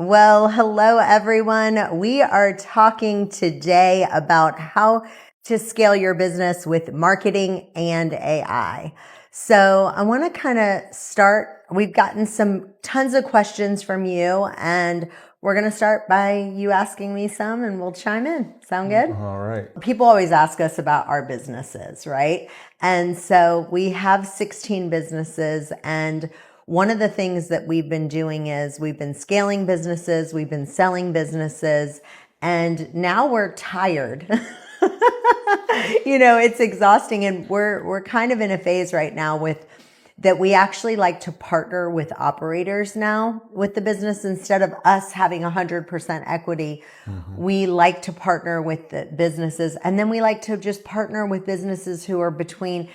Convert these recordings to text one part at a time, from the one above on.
Well, hello everyone. We are talking today about how to scale your business with marketing and AI. So I want to kind of start. We've gotten tons of questions from you, and we're going to start by you asking me some and we'll chime in. Sound good? All right. People always ask us about our businesses, right? And so we have 16 businesses, and one of the things that we've been doing is we've been scaling businesses, we've been selling businesses, and now we're tired. It's exhausting, and we're kind of in a phase right now with that we actually like to partner with operators now with the business instead of us having 100% equity. We like to partner with the businesses, and then we like to just partner with businesses who are between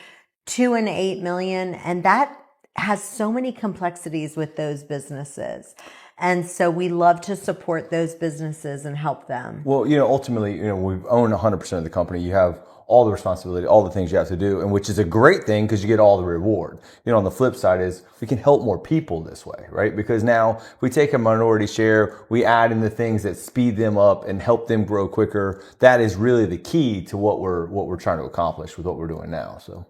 2 and 8 million. And that has so many complexities with those businesses. And so we love to support those businesses and help them. Well, ultimately, we own 100% of the company. You have all the responsibility, all the things you have to do, and which is a great thing because you get all the reward. On the flip side is we can help more people this way, right? Because now if we take a minority share, we add in the things that speed them up and help them grow quicker. That is really the key to what we're trying to accomplish with what we're doing now. So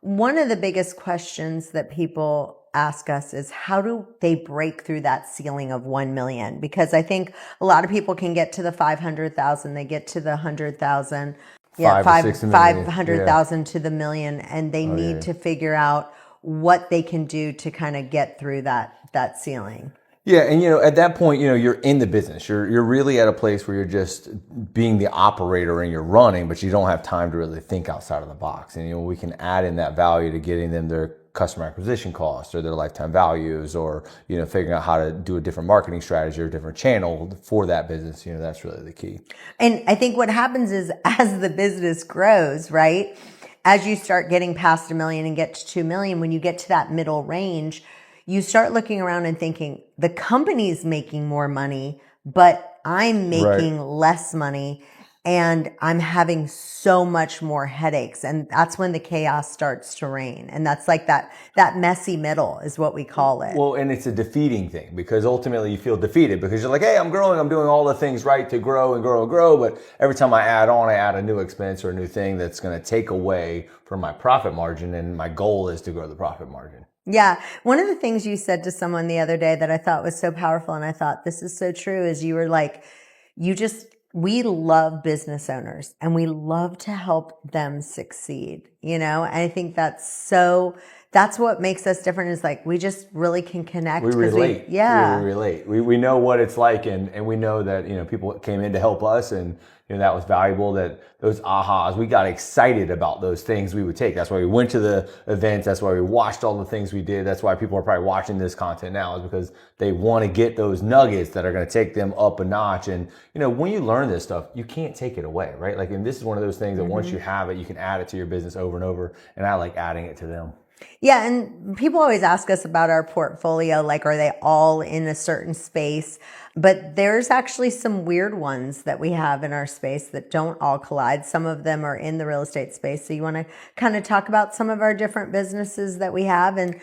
one of the biggest questions that people ask us is how do they break through that ceiling of 1 million? Because I think a lot of people can get to the 500,000, they get to the 100,000, 500,000 to the million, and they need to figure out what they can do to kind of get through that ceiling. Yeah, and at that point, you're in the business. You're really at a place where you're just being the operator and you're running, but you don't have time to really think outside of the box. And we can add in that value to getting them their customer acquisition costs or their lifetime values, or figuring out how to do a different marketing strategy or a different channel for that business. That's really the key. And I think what happens is as the business grows, right? As you start getting past 1 million and get to 2 million, when you get to that middle range, you start looking around and thinking the company's making more money, but I'm making less money and I'm having so much more headaches. And that's when the chaos starts to reign. And that's like that messy middle is what we call it. Well, and it's a defeating thing because ultimately you feel defeated because you're like, hey, I'm growing, I'm doing all the things right to grow and grow and grow. But every time I add a new expense or a new thing that's going to take away from my profit margin. And my goal is to grow the profit margin. Yeah. One of the things you said to someone the other day that I thought was so powerful, and I thought this is so true, is you were like, we love business owners and we love to help them succeed, and I think that's what makes us different is like, we just really can connect. We relate. We relate. We know what it's like and we know that, people came in to help us and, that was valuable, that those ahas, we got excited about those things we would take. That's why we went to the events. That's why we watched all the things we did. That's why people are probably watching this content now, is because they want to get those nuggets that are going to take them up a notch. And, when you learn this stuff, you can't take it away, right? Like, and this is one of those things that once you have it, you can add it to your business over and over. And I like adding it to them. Yeah. And people always ask us about our portfolio, like, are they all in a certain space? But there's actually some weird ones that we have in our space that don't all collide. Some of them are in the real estate space. So you want to kind of talk about some of our different businesses that we have, and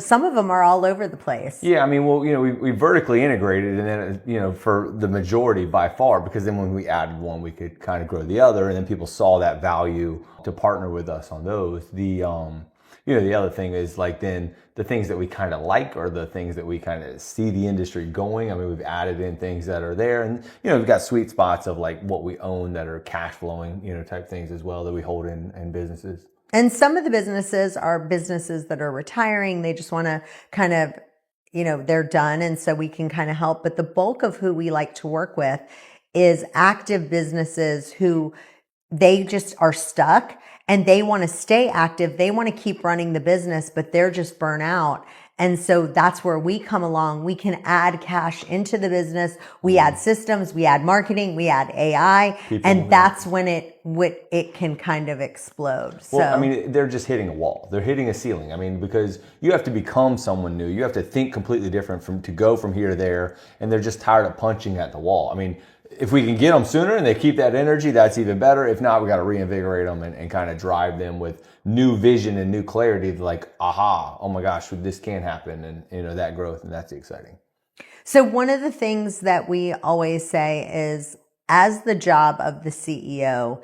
some of them are all over the place. Yeah, I mean, well, we vertically integrated, and then for the majority by far, because then when we added one, we could kind of grow the other, and then people saw that value to partner with us on those. The other thing is like then the things that we kind of like are the things that we kind of see the industry going. I mean, we've added in things that are there, and we've got sweet spots of like what we own that are cash flowing, type things as well that we hold in businesses. And some of the businesses are businesses that are retiring. They just want to kind of, they're done. And so we can kind of help. But the bulk of who we like to work with is active businesses who they just are stuck and they want to stay active. They want to keep running the business, but they're just burnt out. And so that's where we come along. We can add cash into the business. We add systems, we add marketing, we add AI, and that's when it can kind of explode. Well, I mean, they're just hitting a wall. They're hitting a ceiling. I mean, because you have to become someone new. You have to think completely different to go from here to there, and they're just tired of punching at the wall. I mean, if we can get them sooner and they keep that energy, that's even better. If not, we got to reinvigorate them and kind of drive them with new vision and new clarity, like, aha, oh my gosh, this can happen, and that growth, and that's exciting. So one of the things that we always say is, as the job of the CEO,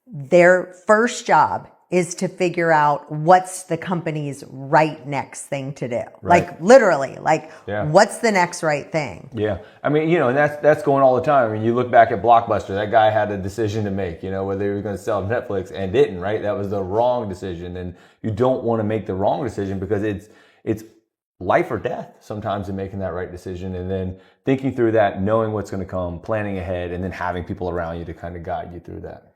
their first job is to figure out what's the company's right next thing to do. Right. Like literally, Yeah. what's the next right thing? Yeah. I mean, and that's going all the time. I mean, you look back at Blockbuster, that guy had a decision to make, whether he was going to sell Netflix and didn't, right? That was the wrong decision. And you don't want to make the wrong decision because it's life or death sometimes in making that right decision. And then thinking through that, knowing what's going to come, planning ahead, and then having people around you to kind of guide you through that.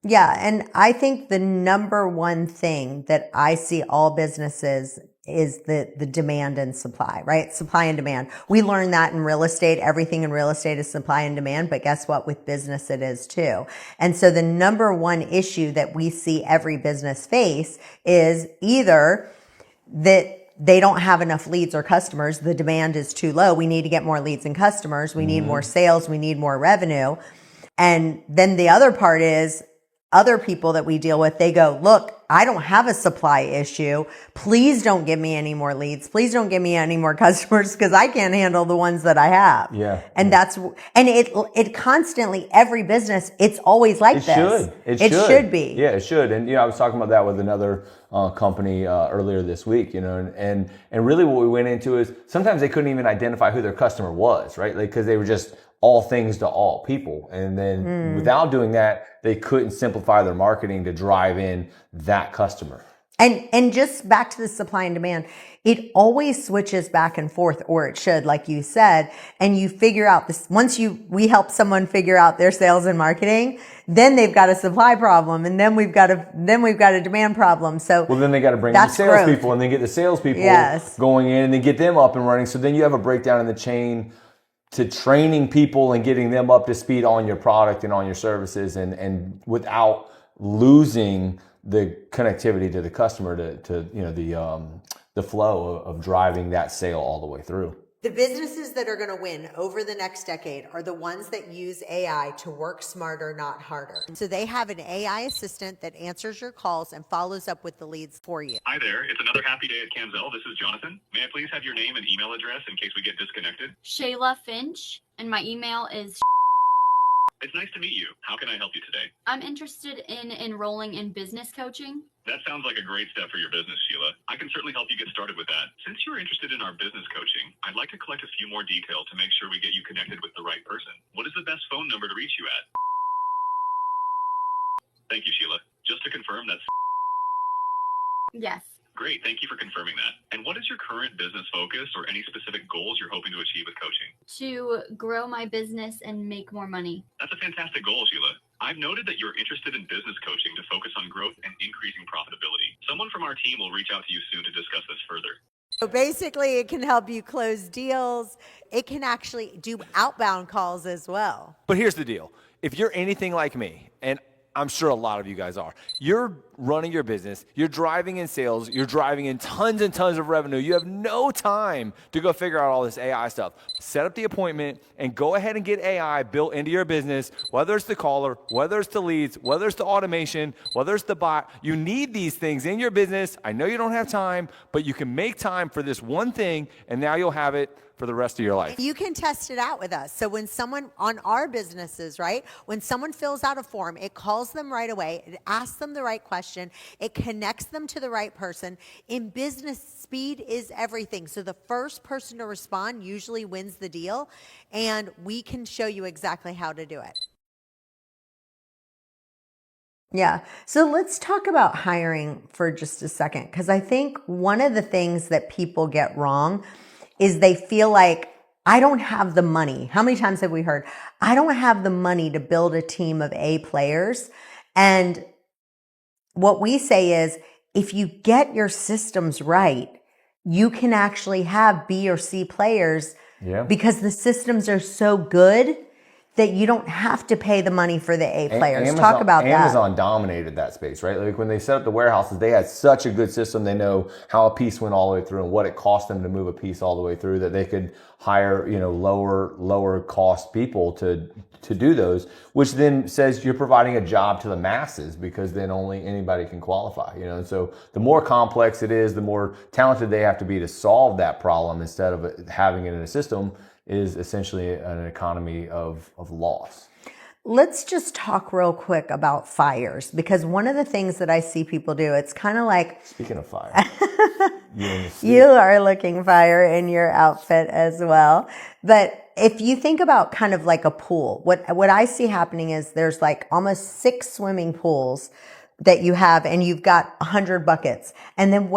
Yeah. And I think the number one thing that I see all businesses is the demand and supply, right? Supply and demand. We learn that in real estate. Everything in real estate is supply and demand, but guess what? With business, it is too. And so the number one issue that we see every business face is either that they don't have enough leads or customers. The demand is too low. We need to get more leads and customers. We need more sales. We need more revenue. And then the other part is, other people that we deal with, they go, look, I don't have a supply issue. Please don't give me any more leads. Please don't give me any more customers because I can't handle the ones that I have. Yeah. And it constantly, every business, it's always like this. It should be. Yeah, it should. And, I was talking about that with another company earlier this week, and really what we went into is sometimes they couldn't even identify who their customer was, right? Like, because they were just all things to all people. And then without doing that, they couldn't simplify their marketing to drive in that customer. And just back to the supply and demand, it always switches back and forth, or it should, like you said, and you figure out this. Once we help someone figure out their sales and marketing, then they've got a supply problem, and then we've got a demand problem. So well, then they got to bring in the salespeople, and then get the salespeople going in, and then get them up and running. So then you have a breakdown in the chain to training people and getting them up to speed on your product and on your services, and without losing the connectivity to the customer to the flow of driving that sale all the way through. The businesses that are going to win over the next decade are the ones that use AI to work smarter, not harder. So they have an AI assistant that answers your calls and follows up with the leads for you. Hi there, it's another happy day at Canzel. This is Jonathan. May I please have your name and email address in case we get disconnected? Shayla Finch, and my email is. It's nice to meet you. How can I help you today? I'm interested in enrolling in business coaching. That sounds like a great step for your business, Sheila. I can certainly help you get started with that. Since you're interested in our business coaching, I'd like to collect a few more details to make sure we get you connected with the right person. What is the best phone number to reach you at? Thank you, Sheila. Just to confirm, that's Yes. great. Thank you for confirming that. And what is your current business focus or any specific goals you're hoping to achieve with coaching? To grow my business and make more money. That's a fantastic goal, Sheila. I've noted that you're interested in business coaching to focus on growth and increasing profitability. Someone from our team will reach out to you soon to discuss this further. So basically, it can help you close deals. It can actually do outbound calls as well. But here's the deal. If you're anything like me, and I'm sure a lot of you guys are, you're running your business, you're driving in sales, you're driving in tons and tons of revenue. You have no time to go figure out all this AI stuff. Set up the appointment and go ahead and get AI built into your business, whether it's the caller, whether it's the leads, whether it's the automation, whether it's the bot. You need these things in your business. I know you don't have time, but you can make time for this one thing, and now you'll have it for the rest of your life. You can test it out with us. So when someone on our businesses, right, when someone fills out a form, it calls them right away. It asks them the right question. It connects them to the right person. In business, speed is everything. So the first person to respond usually wins the deal, and we can show you exactly how to do it. Yeah. So let's talk about hiring for just a second, because I think one of the things that people get wrong is they feel like, I don't have the money. How many times have we heard, I don't have the money to build a team of A players? And what we say is, if you get your systems right, you can actually have B or C players because the systems are so good that you don't have to pay the money for the A players. Talk about that. Amazon dominated that space, right? Like when they set up the warehouses, they had such a good system. They know how a piece went all the way through and what it cost them to move a piece all the way through, that they could hire, lower cost people to do those, which then says you're providing a job to the masses, because then only anybody can qualify, and so the more complex it is, the more talented they have to be to solve that problem, instead of having it in a system. is essentially an economy of loss. Let's just talk real quick about fires, because one of the things that I see people do, it's kind of like, Speaking of fire, you in the you are looking fire in your outfit as well. But if you think about kind of like a pool, what I see happening is there's like almost 6 swimming pools that you have, and you've got 100 buckets. And then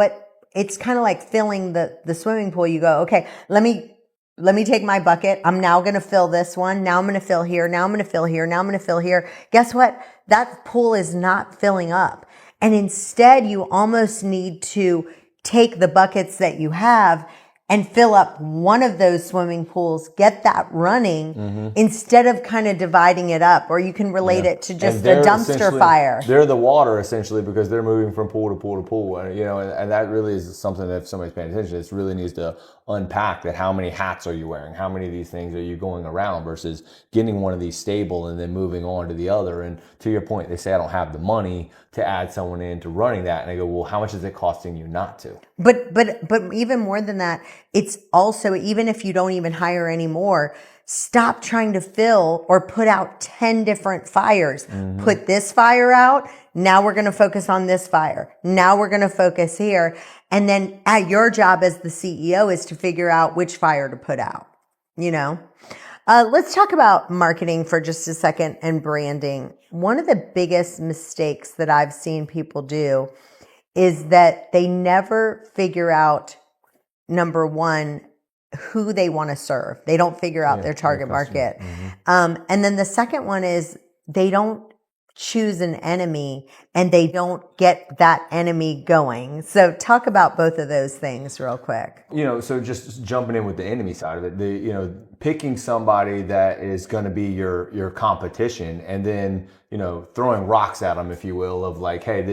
it's kind of like filling the swimming pool. You go, okay, let me take my bucket. I'm now going to fill this one. Now I'm going to fill here. Now I'm going to fill here. Now I'm going to fill here. Guess what? That pool is not filling up. And instead, you almost need to take the buckets that you have and fill up one of those swimming pools, get that running instead of kind of dividing it up. Or you can relate it to just a dumpster fire. They're the water essentially, because they're moving from pool to pool to pool. And, and that really is something that if somebody's paying attention, it really needs to unpack that. How many hats are you wearing? How many of these things are you going around versus getting one of these stable and then moving on to the other? And to your point, they say, I don't have the money to add someone into running that. And I go, well, how much is it costing you not to? But even more than that, it's also, even if you don't even hire anymore, stop trying to fill or put out 10 different fires. Put this fire out. Now we're going to focus on this fire. Now we're going to focus here. And then your job as the CEO is to figure out which fire to put out, Let's talk about marketing for just a second and branding. One of the biggest mistakes that I've seen people do is that they never figure out, number one, who they want to serve. They don't figure out their target market. And then the second one is they don't choose an enemy and they don't get that enemy going. So talk about both of those things real quick. So just jumping in with the enemy side of it, picking somebody that is going to be your competition and then, throwing rocks at them, if you will, of like, hey,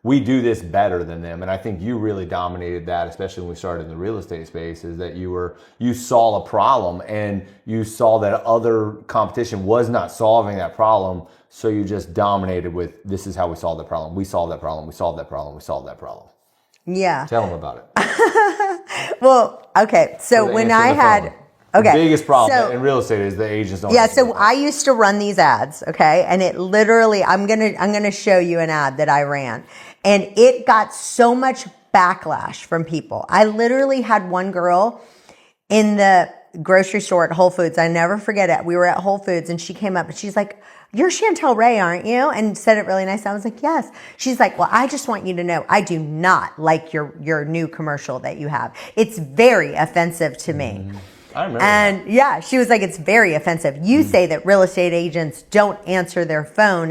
we do this better than them. And I think you really dominated that, especially when we started in the real estate space, is that you saw a problem and you saw that other competition was not solving that problem. So you just dominated with, this is how we solve the problem. We solved that problem. We solved that problem. We solved that problem. Yeah. Tell them about it. Well, okay. So when I had... Okay. The biggest problem in real estate is the agents don't. Yeah. So I used to run these ads. Okay. And it literally, I'm going to show you an ad that I ran, and it got so much backlash from people. I literally had one girl in the grocery store at Whole Foods. I never forget it. We were at Whole Foods and she came up and she's like, "You're Chantel Ray, aren't you?" And said it really nice. I was like, "Yes." She's like, "Well, I just want you to know, I do not like your new commercial that you have. It's very offensive to me." I remember and that. Yeah, she was like, "It's very offensive. You say that real estate agents don't answer their phone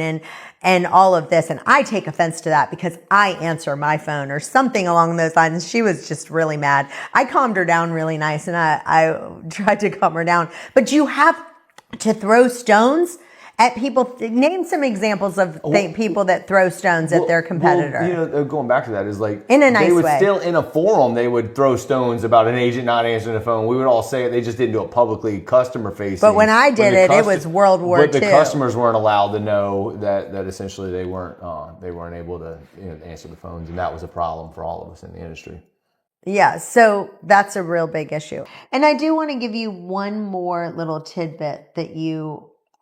and all of this. And I take offense to that because I answer my phone," or something along those lines. She was just really mad. I calmed her down really nice and I tried to calm her down. But you have to throw stones at people. Name some examples of people that throw stones at their competitor. Well, going back to that is like, in a nice way. They would still, in a forum, they would throw stones about an agent not answering the phone. We would all say it. They just didn't do it publicly, customer facing. But when I did it, it was World War II. But the customers weren't allowed to know that essentially they weren't able to answer the phones, and that was a problem for all of us in the industry. Yeah, so that's a real big issue. And I do want to give you one more little tidbit that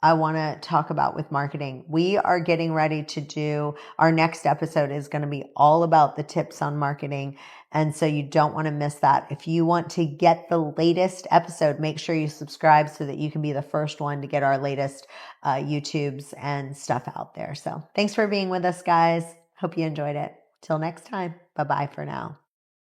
I want to talk about with marketing. We are getting ready to do, our next episode is going to be all about the tips on marketing. And so you don't want to miss that. If you want to get the latest episode, make sure you subscribe so that you can be the first one to get our latest YouTubes and stuff out there. So thanks for being with us, guys. Hope you enjoyed it. Till next time. Bye-bye for now.